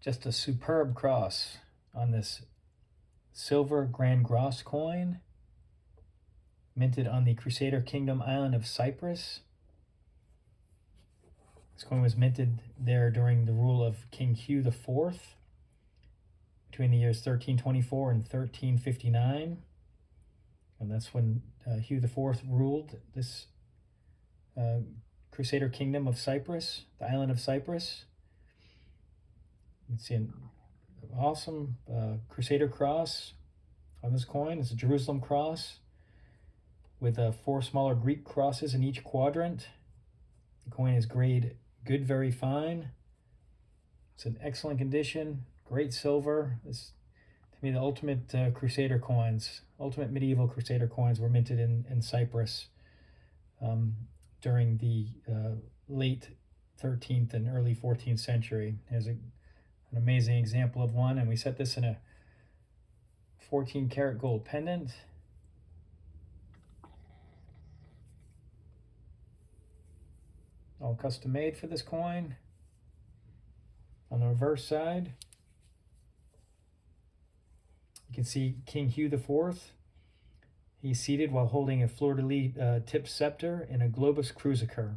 Just a superb cross on this silver Grand Cross coin, minted on the Crusader Kingdom island of Cyprus. This coin was minted there during the rule of King Hugh IV between the years 1324 and 1359. And that's when Hugh IV ruled this Crusader Kingdom of Cyprus, the island of Cyprus. You can see an awesome Crusader cross on this coin. It's a Jerusalem cross with 4 smaller Greek crosses in each quadrant. The coin is grade good, very fine. It's in excellent condition, great silver. This, to me, the ultimate Crusader coins, ultimate medieval Crusader coins were minted in Cyprus during the late 13th and early 14th century. There's an amazing example of one, and we set this in a 14 karat gold pendant. All custom made for this coin. On the reverse side, you can see King Hugh IV. He's seated while holding a fleur-de-lis tipped scepter in a globus crucifer.